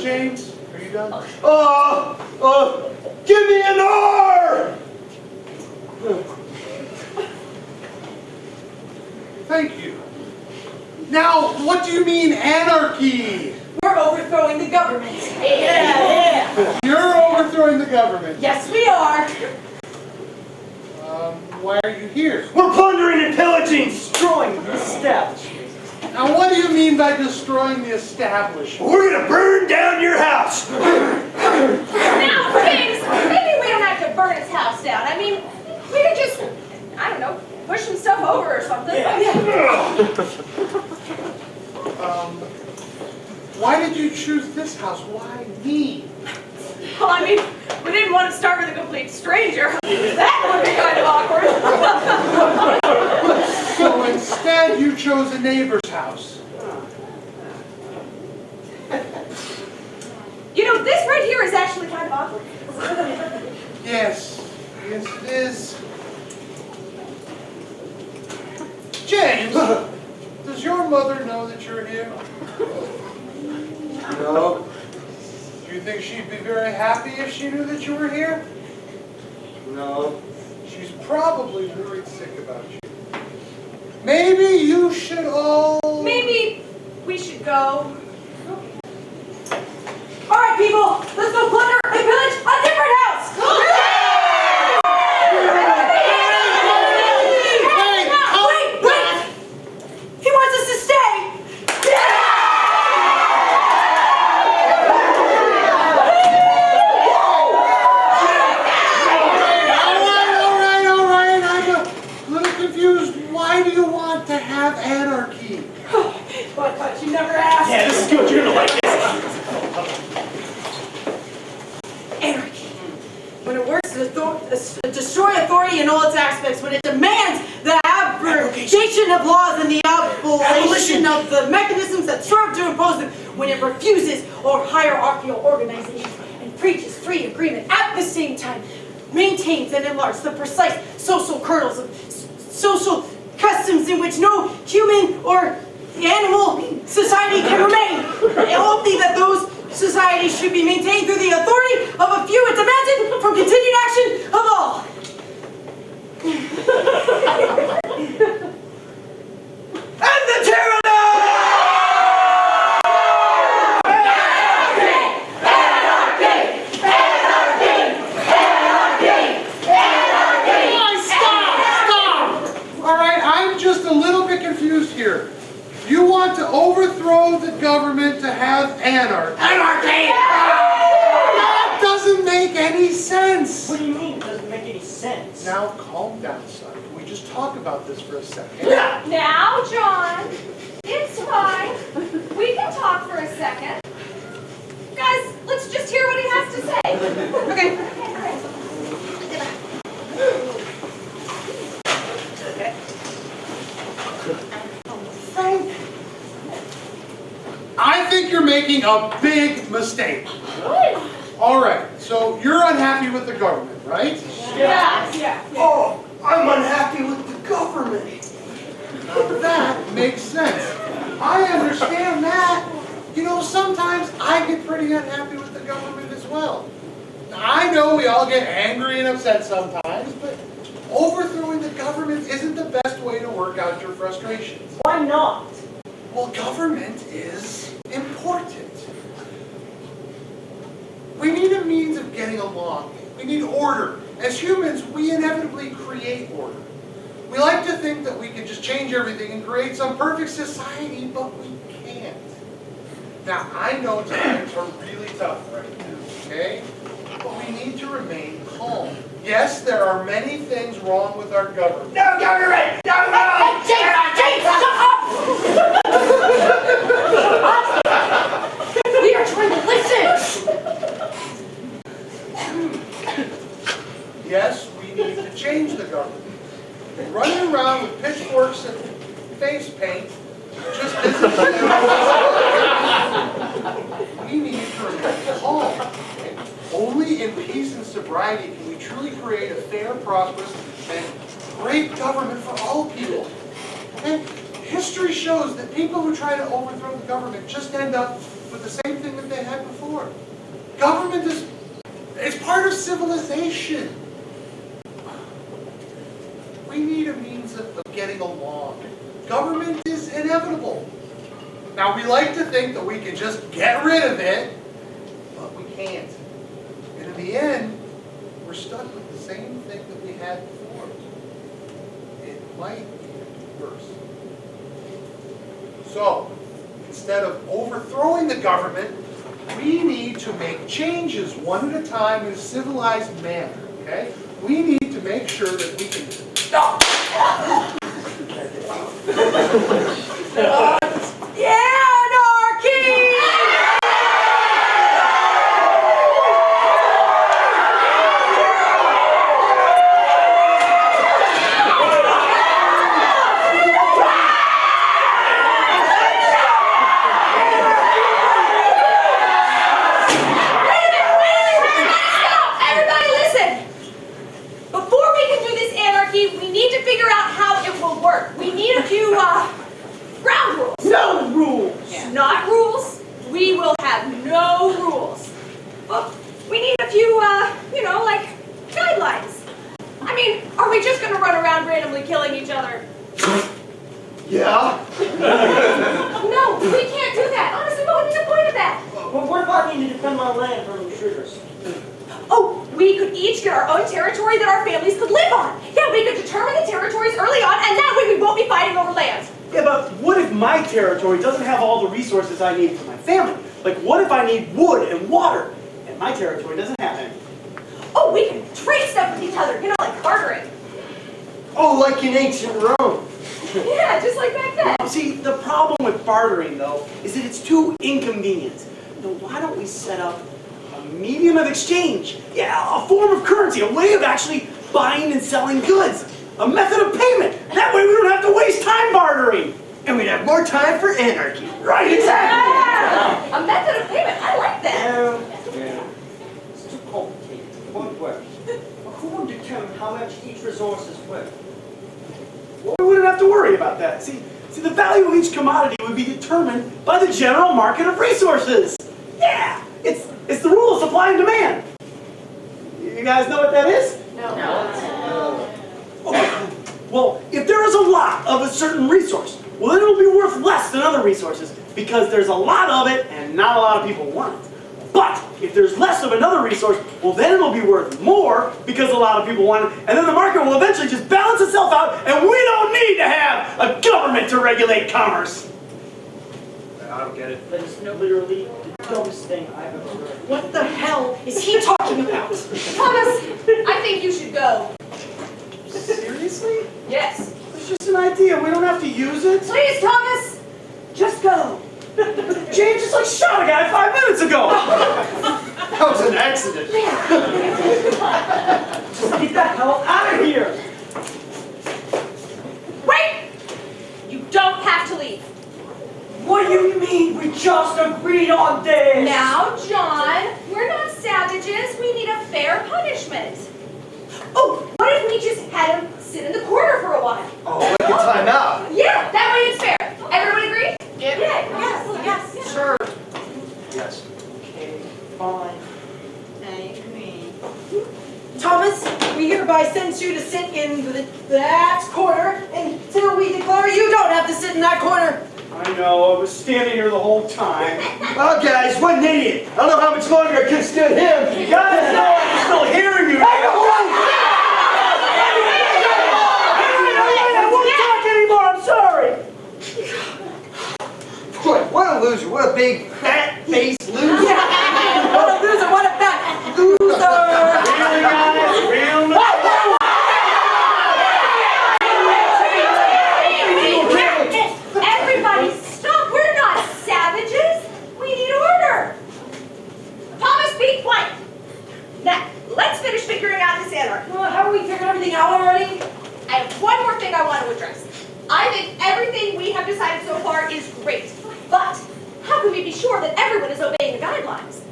James, are you done? Give me an R! Thank you. Now, what do you mean anarchy? We're overthrowing the government. Yeah. You're overthrowing the government. Yes, we are. Why are you here? We're plundering and pillaging, destroying the establishment. Now, what do you mean by destroying the establishment? We're gonna burn down your house! Now, James, maybe we don't have to burn his house down. I mean, we could just, I don't know, push some stuff over or something. Why did you choose this house? Why me? Well, I mean, we didn't want to start with a complete stranger. That would be kind of awkward. So instead, you chose a neighbor's house. You know, this right here is actually kind of awkward. Yes, it is. James, does your mother know that you're here? No. Do you think she'd be very happy if she knew that you were here? No. She's probably worried sick about you. Maybe you should all... Maybe we should go. All right, people, let's go plunder and pillage a different house. Wait! He wants us to stay. All right. I'm a little confused. Why do you want to have anarchy? But you never asked. Yeah, this is good. You're gonna like this. Anarchy. When it works to destroy authority in all its aspects, when it demands the abrogation of laws and the abolition of the mechanisms that serve to impose them, when it refuses or hierarchical organizations and preaches free agreement, at the same time maintains and enlarges the precise social kernels of social customs in which no human or animal society can remain. Only that those societies should be maintained through the authority of a few and demanded from continued action of all. And the tyranny! All right, I'm just a little bit confused here. You want to overthrow the government to have anarchy. Anarchy! That doesn't make any sense. What do you mean it doesn't make any sense? Now calm down, son. Can we just talk about this for a second? Yeah. Now, John, it's fine. We can talk for a second. Guys, let's just hear what he has to say. Okay. I think you're making a big mistake. All right, so you're unhappy with the government, right? Yeah. Oh, I'm unhappy with the government. Now that makes sense. I understand that. You know, sometimes I get pretty unhappy with the government as well. I know we all get angry and upset sometimes, but overthrowing the government isn't the best way to work out your frustrations. Why not? Well, government is important. We need a means of getting along. We need order. As humans, we inevitably create order. We like to think that we can just change everything and create some perfect society, but we can't. Now, I know times are really tough right now, okay? But we need to remain calm. Yes, there are many things wrong with our government. No government! No! James, shut up! We are trying to listen. Yes, we need to change the government. Running around with pitchforks and face paint just isn't We need to remain calm. Only in peace and sobriety can we truly create a fair, prosperous, and great government for all people. And history shows that people who try to overthrow the government just end up with the same thing that they had before. before. Government is part of civilization. We need a means of getting along. Government is inevitable. Now, we like to think that we can just get rid of it, but we can't. And in the end, we're stuck with the same thing that we had before. It might be worse. So, instead of overthrowing the government, we need to make changes one at a time in a civilized manner, okay? We need to make sure that we can stop. Anarchy! Ground rules. No rules! Not rules. We will have no rules. But we need a few, like guidelines. I mean, are we just going to run around randomly killing each other? Yeah? No, we can't do that. Honestly, what would be the point of that? Well, what if I need to defend my land from intruders? Oh, we could each get our own territory that our families could live on. Yeah, we could determine the territories early on, and that way we won't be fighting over land. Yeah, but what if my territory doesn't have all the resources I need for my family? Like, what if I need wood and water, and my territory doesn't have any? Oh, we can trade stuff with each other, like bartering. Oh, like in ancient Rome. Yeah, just like back then. See, the problem with bartering, though, is that it's too inconvenient. Why don't we set up a medium of exchange? Yeah, a form of currency, a way of actually buying and selling goods. A method of payment. That way we don't have to waste time bartering. And we'd have more time for anarchy. Right, exactly. Yeah, a method of payment. I like that. It's too complicated. One question. Who would determine how much each resource is worth? Well, we wouldn't have to worry about that. See, the value of each commodity would be determined by the general market of resources. Yeah, it's the rule of supply and demand. You guys know what that is? No. Okay. Well, if there is a lot of a certain resource, well, then it'll be worth less than other resources because there's a lot of it and not a lot of people want it. But if there's less of another resource, well, then it'll be worth more because a lot of people want it, and then the market will eventually just balance itself out, and we don't need to have a government to regulate commerce. I don't get it. That is literally the dumbest thing I've ever heard. What the hell is he talking about? Thomas, I think you should go. Seriously? Yes. It's just an idea. We don't have to use it. Please, Thomas, just go. James just shot a guy 5 minutes ago. That was an accident. Just get the hell out of here. Wait! You don't have to leave. What do you mean? We just agreed on this. Now, John, we're not savages. We need a fair punishment. Oh, what if we just had him sit in the corner for a while? Oh, like a timeout. Yeah, that way it's fair. Everyone agree? Yeah. Yes. Sure. Yes. Okay, fine. I agree. Thomas, we hereby send you to sit in that corner until we declare you don't have to sit in that corner. I know, I was standing here the whole time. Oh, guys, what an idiot. I don't know how much longer I could stand him. You guys know I'm still hearing you. Hey, no, I won't talk anymore, I'm sorry. Boy, what a loser. What a big, fat-faced loser. Yeah. What a loser, what a fat loser. Really, guys? Really? Everybody stop! We're not savages! We need order! Thomas, be quiet! Now, let's finish figuring out this anarchy. Well, haven't we figured everything out already? I have one more thing I want to address. I think everything we have decided so far is great. But how can we be sure that everyone is obeying the guidelines?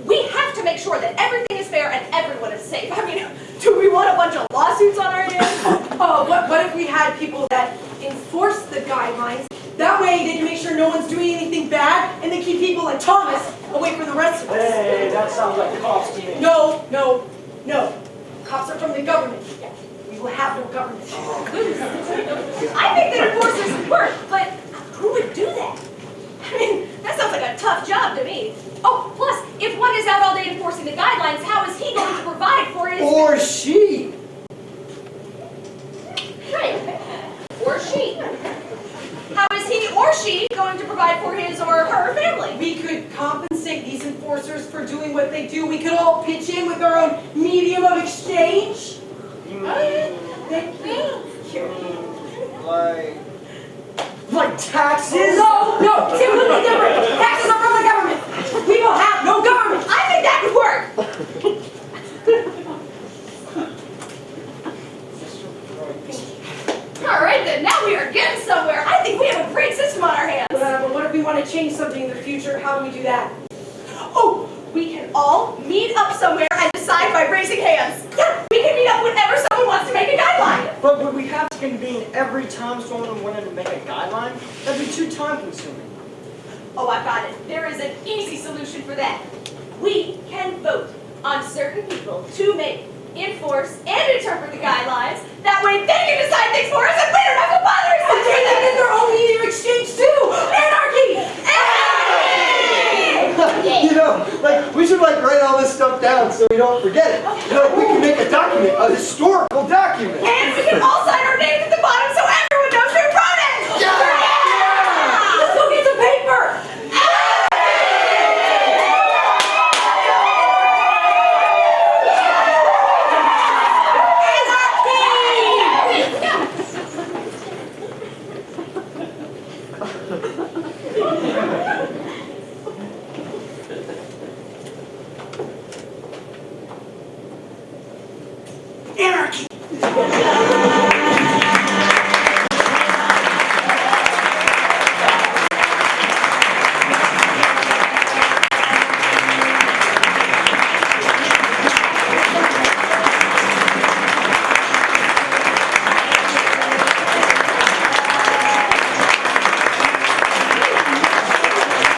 We have to make sure that everything is fair and everyone is safe. I mean, do we want a bunch of lawsuits on our hands? Oh, what if we had people that enforce the guidelines? That way they can make sure no one's doing anything bad, and they keep people like Thomas and wait for the rest of us. Hey, that sounds like cops to me. No, no, no. Cops are from the government. We will have no government. I think that enforcers would work, but who would do that? I mean, that sounds like a tough job to me. Oh, plus, if one is out all day enforcing the guidelines, how is he going to provide for his... Or she. Right. Or she. How is he or she going to provide for his or her family? We could compensate these enforcers for doing what they do. We could all pitch in with our own medium of exchange. Thank you. Like taxes? No, no, it's completely different. Taxes are from the government. We will have no government. I think that could work. All right, then. Now we are getting somewhere. I think we have a great system on our hands. But what if we want to change something in the future? How do we do that? Oh, we can all meet up somewhere and decide by raising hands. Yeah, we can meet up whenever someone wants to make a guideline. But would we have to convene every time someone wanted to make a guideline? That'd be too time-consuming. Oh, I've got it. There is an easy solution for that. We can vote on certain people to make, enforce, and interpret the guidelines. That way they can decide things for us and we don't have to bother And they can get their own medium of exchange too. Anarchy! You know, like, we should, like, write all this stuff down so we don't forget it. You know, we can make a document, a historical document. And we can all sign our names at the bottom so everyone knows who wrote it! Yeah!